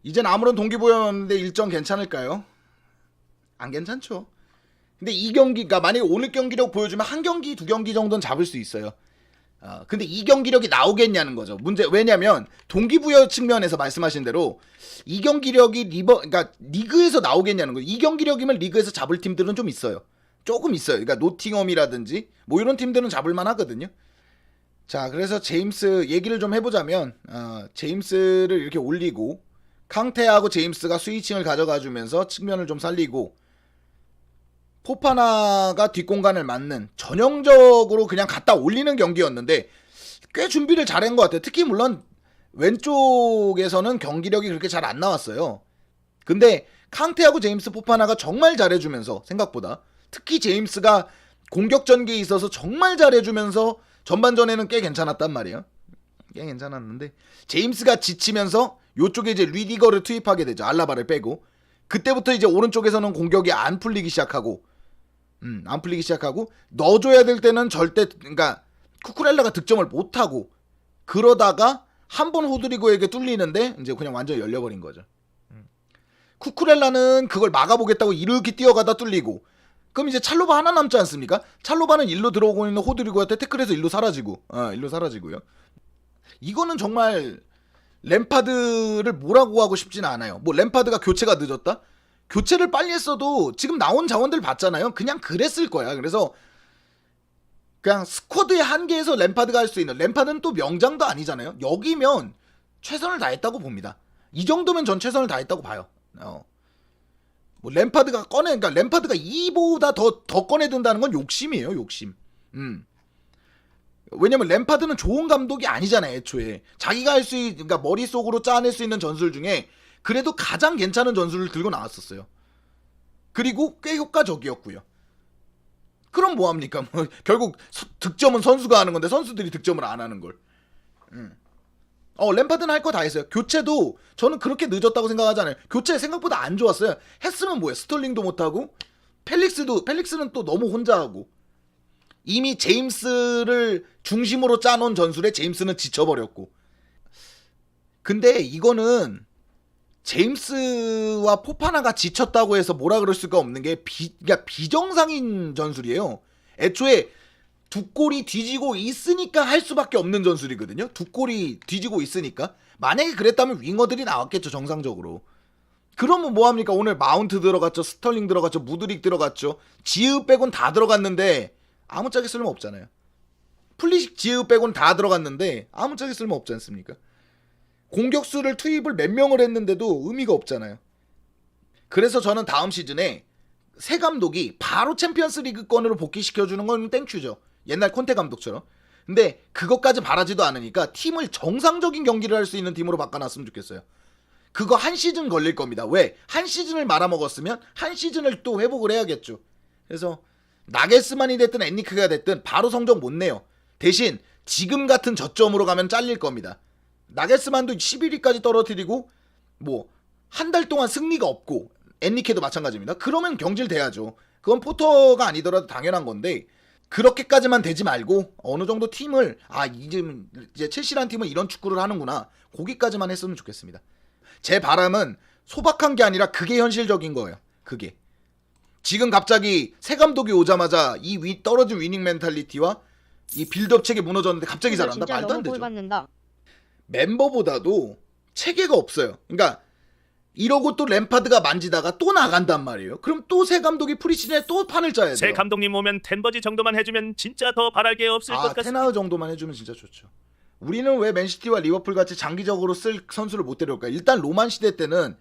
이젠 아무런 동기부여였는데 일정 괜찮을까요? 안 괜찮죠. 근데 이 경기가 만약에 오늘 경기력 보여주면 한 경기 두 경기 정도는 잡을 수 있어요. 근데 이 경기력이 나오겠냐는 거죠. 왜냐면 동기부여 측면에서 말씀하신 대로 이 경기력이 그러니까 리그에서 나오겠냐는 거예요. 이 경기력이면 리그에서 잡을 팀들은 좀 있어요. 조금 있어요. 그러니까 노팅엄이라든지 뭐 이런 팀들은 잡을 만하거든요. 자, 그래서 제임스 얘기를 좀 해보자면 제임스를 이렇게 올리고 캉테하고 제임스가 스위칭을 가져가 주면서 측면을 좀 살리고 포파나가 뒷공간을 맞는 전형적으로 그냥 갖다 올리는 경기였는데 꽤 준비를 잘한 것 같아요. 특히 물론 왼쪽에서는 경기력이 그렇게 잘 안 나왔어요. 근데 캉테하고 제임스 포파나가 정말 잘해주면서 생각보다 특히 제임스가 공격 전개에 있어서 정말 잘해주면서 전반전에는 꽤 괜찮았단 말이에요. 꽤 괜찮았는데 제임스가 지치면서 요쪽에 이제 리디거를 투입하게 되죠. 알라바를 빼고 그때부터 이제 오른쪽에서는 공격이 안 풀리기 시작하고 넣어줘야 될 때는 절대 그러니까 쿠쿠렐라가 득점을 못하고 그러다가 한 번 호드리고에게 뚫리는데 이제 그냥 완전히 열려버린 거죠. 쿠쿠렐라는 그걸 막아보겠다고 이렇게 뛰어가다 뚫리고 그럼 이제 찰로바 하나 남지 않습니까? 찰로바는 일로 들어오고 있는 호드리고한테 태클해서 일로 사라지고요. 이거는 정말 램파드를 뭐라고 하고 싶지는 않아요. 뭐 램파드가 교체가 늦었다? 교체를 빨리 했어도 지금 나온 자원들 봤잖아요. 그냥 그랬을 거야. 그래서 그냥 스쿼드의 한계에서 램파드가 할 수 있는 램파드는 또 명장도 아니잖아요. 여기면 최선을 다했다고 봅니다. 이 정도면 전 최선을 다했다고 봐요. 뭐 램파드가 그러니까 램파드가 이보다 더 꺼내든다는 건 욕심이에요. 욕심. 왜냐면 램파드는 좋은 감독이 아니잖아요. 애초에 자기가 할 수 그러니까 머릿속으로 짜낼 수 있는 전술 중에 그래도 가장 괜찮은 전술을 들고 나왔었어요. 그리고 꽤 효과적이었고요. 그럼 뭐합니까? 뭐 결국 득점은 선수가 하는 건데 선수들이 득점을 안 하는 걸. 램파드는 할 거 다 했어요. 교체도 저는 그렇게 늦었다고 생각하지 않아요. 교체 생각보다 안 좋았어요. 했으면 뭐야? 스털링도 못하고 펠릭스는 또 너무 혼자 하고 이미 제임스를 중심으로 짜놓은 전술에 제임스는 지쳐버렸고 근데 이거는 제임스와 포파나가 지쳤다고 해서 뭐라 그럴 수가 없는 게 그러니까 비정상인 전술이에요. 애초에 두 골이 뒤지고 있으니까 할 수밖에 없는 전술이거든요. 두 골이 뒤지고 있으니까. 만약에 그랬다면 윙어들이 나왔겠죠. 정상적으로. 그러면 뭐합니까? 오늘 마운트 들어갔죠. 스털링 들어갔죠. 무드릭 들어갔죠. 지읒 빼곤 다 들어갔는데 아무짝에 쓸모 없잖아요. 플리식 지읒 빼곤 다 들어갔는데 아무짝에 쓸모 없지 않습니까? 공격수를 투입을 몇 명을 했는데도 의미가 없잖아요. 그래서 저는 다음 시즌에 새 감독이 바로 챔피언스 리그권으로 복귀시켜주는 건 땡큐죠. 옛날 콘테 감독처럼. 근데 그것까지 바라지도 않으니까 팀을 정상적인 경기를 할 수 있는 팀으로 바꿔놨으면 좋겠어요. 그거 한 시즌 걸릴 겁니다. 왜? 한 시즌을 말아먹었으면 한 시즌을 또 회복을 해야겠죠. 그래서 나겔스만이 됐든 엔리크가 됐든 바로 성적 못 내요. 대신 지금 같은 저점으로 가면 잘릴 겁니다. 나겔스만도 11위까지 떨어뜨리고 뭐 한 달 동안 승리가 없고 엔리케도 마찬가지입니다. 그러면 경질돼야죠. 그건 포터가 아니더라도 당연한 건데 그렇게까지만 되지 말고 어느 정도 팀을 이제 첼시라는 팀은 이런 축구를 하는구나 거기까지만 했으면 좋겠습니다. 제 바람은 소박한 게 아니라 그게 현실적인 거예요. 그게 지금 갑자기 새 감독이 오자마자 이 떨어진 위닝 멘탈리티와 이 빌드업 체계 무너졌는데 갑자기 잘한다? 말도 안 되죠. 받는다. 멤버보다도 체계가 없어요. 그러니까 이러고 또 램파드가 만지다가 또 나간단 말이에요. 그럼 또 새 감독이 프리시즌에 또 판을 짜야 돼요. 새 감독님 오면 텐버지 정도만 해주면 진짜 더 바랄 게 없을 것 같습니다. 테나우 정도만 해주면 진짜 좋죠. 우리는 왜 맨시티와 리버풀 같이 장기적으로 쓸 선수를 못 데려올까요? 일단 로만 시대 때는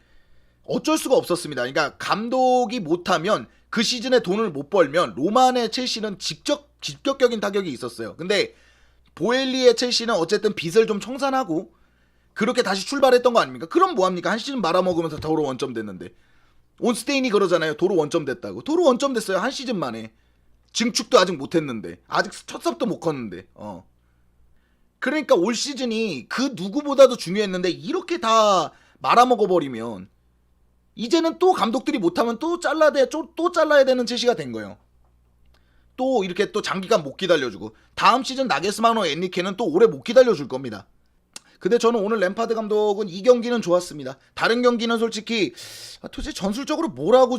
어쩔 수가 없었습니다. 그러니까 감독이 못하면 그 시즌에 돈을 못 벌면 로만의 첼시는 직접적인 타격이 있었어요. 근데 보엘리의 첼시는 어쨌든 빚을 좀 청산하고 그렇게 다시 출발했던 거 아닙니까? 그럼 뭐합니까? 한 시즌 말아먹으면서 도로 원점 됐는데 온스테인이 그러잖아요. 도로 원점 됐다고. 도로 원점 됐어요. 한 시즌 만에. 증축도 아직 못했는데 아직 첫 삽도 못 컸는데 그러니까 올 시즌이 그 누구보다도 중요했는데 이렇게 다 말아먹어버리면 이제는 또 감독들이 못하면 또 잘라야 되는 첼시가 된 거예요. 또 이렇게 또 장기간 못 기다려주고 다음 시즌 나겔스만호 엔리케는 또 오래 못 기다려줄 겁니다. 근데 저는 오늘 램파드 감독은 이 경기는 좋았습니다. 다른 경기는 솔직히 도대체 전술적으로 뭐라고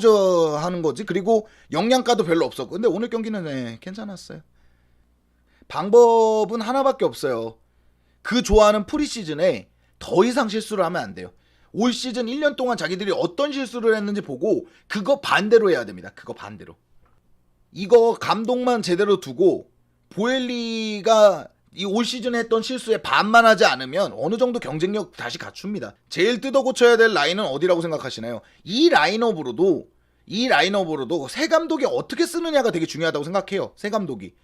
하는 거지? 그리고 영양가도 별로 없었고. 근데 오늘 경기는 네, 괜찮았어요. 방법은 하나밖에 없어요. 그 좋아하는 프리시즌에 더 이상 실수를 하면 안 돼요. 올 시즌 1년 동안 자기들이 어떤 실수를 했는지 보고 그거 반대로 해야 됩니다. 그거 반대로. 이거 감독만 제대로 두고 보엘리가 이 올 시즌에 했던 실수에 반만 하지 않으면 어느 정도 경쟁력 다시 갖춥니다. 제일 뜯어 고쳐야 될 라인은 어디라고 생각하시나요? 이 라인업으로도 새 감독이 어떻게 쓰느냐가 되게 중요하다고 생각해요. 새 감독이.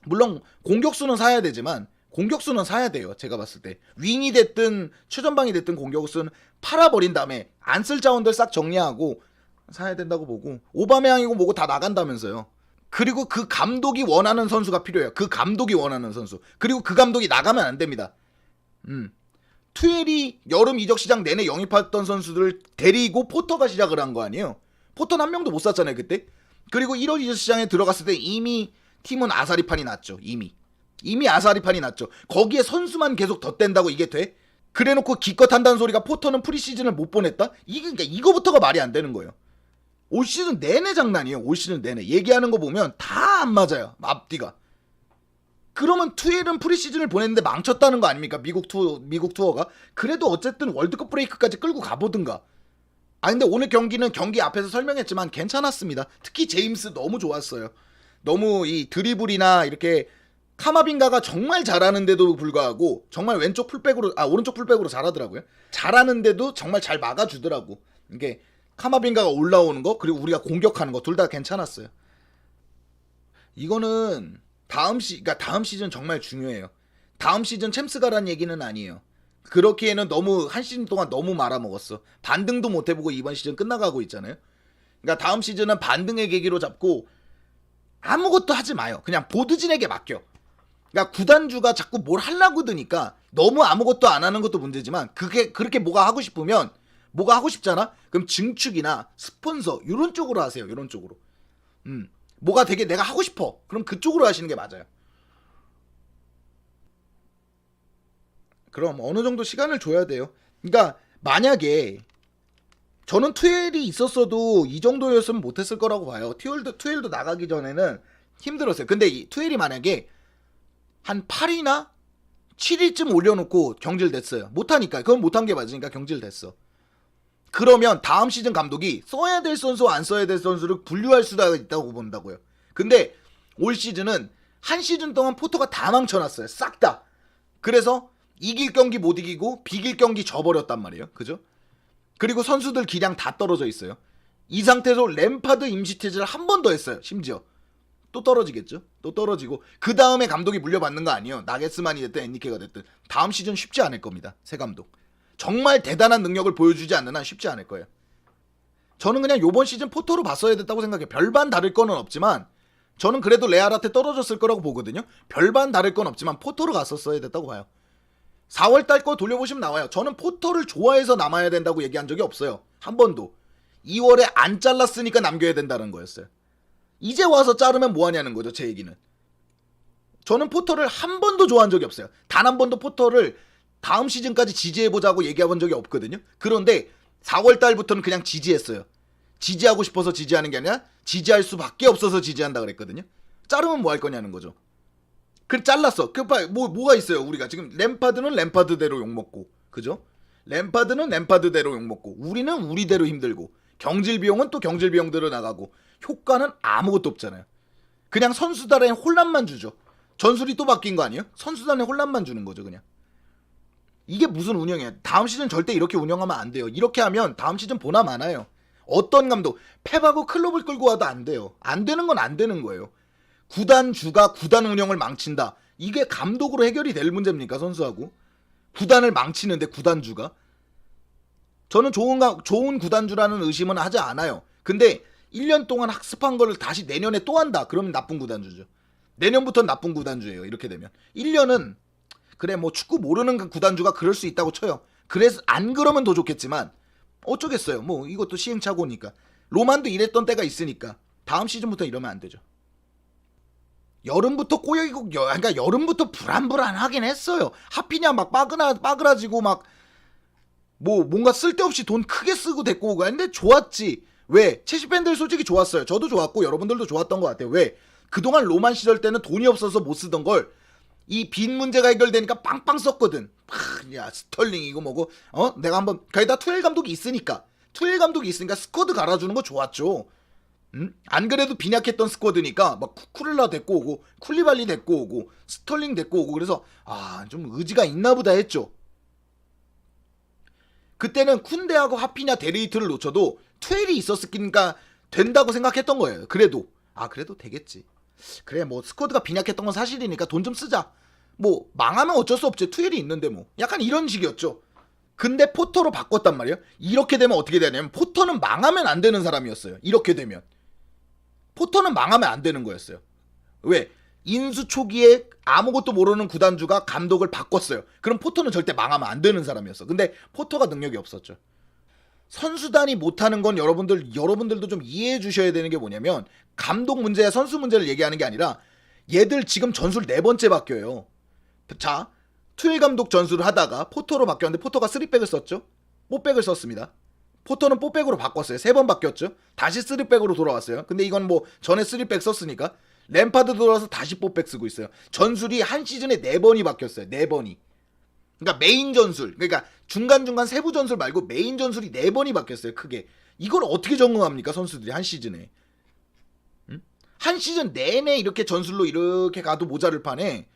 물론 공격수는 사야 되지만 공격수는 사야 돼요. 제가 봤을 때 윙이 됐든 최전방이 됐든 공격수는 팔아버린 다음에 안 쓸 자원들 싹 정리하고 사야 된다고 보고, 오바메양이고 뭐고 다 나간다면서요. 그리고 그 감독이 원하는 선수가 필요해요. 그 감독이 원하는 선수. 그리고 그 감독이 나가면 안 됩니다. 투엘이 여름 이적 시장 내내 영입했던 선수들을 데리고 포터가 시작을 한 거 아니에요. 포터는 한 명도 못 샀잖아요 그때. 그리고 1월 이적 시장에 들어갔을 때 이미 팀은 아사리판이 났죠. 이미 아사리판이 났죠. 거기에 선수만 계속 덧댄다고 이게 돼? 그래놓고 기껏 한다는 소리가 포터는 프리시즌을 못 보냈다? 그러니까 이거부터가 말이 안 되는 거예요. 올 시즌 내내 장난이에요. 올 시즌 내내 얘기하는 거 보면 다 안 맞아요. 앞뒤가. 그러면 투엘은 프리시즌을 보냈는데 망쳤다는 거 아닙니까? 미국 투어가. 그래도 어쨌든 월드컵 브레이크까지 끌고 가보든가. 근데 오늘 경기는 경기 앞에서 설명했지만 괜찮았습니다. 특히 제임스 너무 좋았어요. 너무 이 드리블이나 이렇게 카마빈가가 정말 잘하는데도 불구하고 정말 오른쪽 풀백으로 잘하더라고요. 잘하는데도 정말 잘 막아주더라고. 이게 카마빈가가 올라오는 거, 그리고 우리가 공격하는 거 둘 다 괜찮았어요. 이거는 다음 시즌 정말 중요해요. 다음 시즌 챔스 가라는 얘기는 아니에요. 그렇기에는 너무 한 시즌 동안 너무 말아먹었어. 반등도 못 해보고 이번 시즌 끝나가고 있잖아요. 그러니까 다음 시즌은 반등의 계기로 잡고 아무것도 하지 마요. 그냥 보드진에게 맡겨. 그러니까 구단주가 자꾸 뭘 하려고 드니까 너무 아무것도 안 하는 것도 문제지만, 그렇게 뭐가 하고 싶잖아? 그럼 증축이나 스폰서 이런 쪽으로 하세요. 이런 쪽으로. 뭐가 되게 내가 하고 싶어. 그럼 그쪽으로 하시는 게 맞아요. 그럼 어느 정도 시간을 줘야 돼요. 그러니까 만약에 저는 투엘이 있었어도 이 정도였으면 못했을 거라고 봐요. 투엘도 나가기 전에는 힘들었어요. 근데 이 투엘이 만약에 한 8위나 7위쯤 올려놓고 경질됐어요. 못하니까. 그건 못한 게 맞으니까 경질됐어. 그러면 다음 시즌 감독이 써야 될 선수와 안 써야 될 선수를 분류할 수가 있다고 본다고요. 근데 올 시즌은 한 시즌 동안 포터가 다 망쳐놨어요. 싹 다. 그래서 이길 경기 못 이기고 비길 경기 져버렸단 말이에요. 그죠? 그리고 선수들 기량 다 떨어져 있어요. 이 상태에서 램파드 임시퇴직을 한 번 더 했어요. 심지어. 또 떨어지겠죠? 또 떨어지고 그 다음에 감독이 물려받는 거 아니에요. 나게스만이 됐든 엔리케가 됐든. 다음 시즌 쉽지 않을 겁니다. 새 감독. 정말 대단한 능력을 보여주지 않는 한 쉽지 않을 거예요. 저는 그냥 요번 시즌 포터로 봤어야 됐다고 생각해요. 별반 다를 거는 없지만 저는 그래도 레알한테 떨어졌을 거라고 보거든요. 별반 다를 건 없지만 포터로 갔었어야 됐다고 봐요. 4월달 거 돌려보시면 나와요. 저는 포터를 좋아해서 남아야 된다고 얘기한 적이 없어요. 한 번도. 2월에 안 잘랐으니까 남겨야 된다는 거였어요. 이제 와서 자르면 뭐하냐는 거죠. 제 얘기는. 저는 포터를 한 번도 좋아한 적이 없어요. 단 한 번도 포터를 다음 시즌까지 지지해보자고 얘기해본 적이 없거든요. 그런데 4월달부터는 그냥 지지했어요. 지지하고 싶어서 지지하는 게 아니라 지지할 수밖에 없어서 지지한다 그랬거든요. 자르면 뭐 할 거냐는 거죠. 그 잘랐어. 뭐가 있어요. 우리가 지금 램파드는 램파드대로 욕먹고, 그죠? 램파드는 램파드대로 욕먹고, 우리는 우리대로 힘들고, 경질 비용은 또 경질 비용대로 나가고, 효과는 아무것도 없잖아요. 그냥 선수단에 혼란만 주죠. 전술이 또 바뀐 거 아니에요? 선수단에 혼란만 주는 거죠, 그냥. 이게 무슨 운영이야? 다음 시즌 절대 이렇게 운영하면 안 돼요. 이렇게 하면 다음 시즌 보나 마나요. 어떤 감독 펩하고 클럽을 끌고 와도 안 돼요. 안 되는 건 안 되는 거예요. 구단주가 구단 운영을 망친다. 이게 감독으로 해결이 될 문제입니까? 선수하고 구단을 망치는데 구단주가. 저는 좋은 구단주라는 의심은 하지 않아요. 근데 1년 동안 학습한 거를 다시 내년에 또 한다. 그러면 나쁜 구단주죠. 내년부터는 나쁜 구단주예요. 이렇게 되면 1년은 그래 뭐 축구 모르는 구단주가 그럴 수 있다고 쳐요. 그래서 안 그러면 더 좋겠지만 어쩌겠어요. 뭐 이것도 시행착오니까. 로만도 이랬던 때가 있으니까 다음 시즌부터 이러면 안 되죠. 여름부터 꼬여있고 그러니까 여름부터 불안불안하긴 했어요. 하피냐 막 빠그라지고 막 뭐 뭔가 쓸데없이 돈 크게 쓰고 데리고 오고 했는데 좋았지. 왜? 첼시 팬들 솔직히 좋았어요. 저도 좋았고 여러분들도 좋았던 것 같아요. 왜? 그동안 로만 시절 때는 돈이 없어서 못 쓰던 걸 이 빈 문제가 해결되니까 빵빵 썼거든. 야 스털링이고 뭐고 내가 한번 거기다 투엘 감독이 있으니까 스쿼드 갈아주는 거 좋았죠. 안 그래도 빈약했던 스쿼드니까 막 쿠쿠렐라 데리고 오고 쿨리발리 데리고 오고 스털링 데리고 오고 그래서 좀 의지가 있나 보다 했죠. 그때는 쿤데하고 하피냐 데리이트를 놓쳐도 투엘이 있었으니까 된다고 생각했던 거예요. 그래도 되겠지. 그래 뭐 스쿼드가 빈약했던 건 사실이니까 돈 좀 쓰자. 뭐 망하면 어쩔 수 없지. 투엘이 있는데 뭐 약간 이런 식이었죠. 근데 포터로 바꿨단 말이에요. 이렇게 되면 어떻게 되냐면 포터는 망하면 안 되는 사람이었어요. 이렇게 되면 포터는 망하면 안 되는 거였어요. 왜? 인수 초기에 아무것도 모르는 구단주가 감독을 바꿨어요. 그럼 포터는 절대 망하면 안 되는 사람이었어. 근데 포터가 능력이 없었죠. 선수단이 못하는 건 여러분들도 좀 이해해 주셔야 되는 게 뭐냐면 감독 문제야 선수 문제를 얘기하는 게 아니라 얘들 지금 전술 4번째 바뀌어요. 자, 투일 감독 전술을 하다가 포터로 바뀌었는데 포터가 3백을 썼죠. 4백을 썼습니다. 포터는 4백으로 바꿨어요. 3번 바뀌었죠. 다시 3백으로 돌아왔어요. 근데 이건 뭐 전에 3백 썼으니까 램파드 돌아와서 다시 4백 쓰고 있어요. 전술이 한 시즌에 4번이 바뀌었어요. 4번이. 그러니까 메인 전술, 그러니까 중간중간 세부 전술 말고 메인 전술이 4번이 바뀌었어요. 크게. 이걸 어떻게 적응합니까 선수들이 한 시즌에. 한 시즌 내내 이렇게 전술로 이렇게 가도 모자를 판에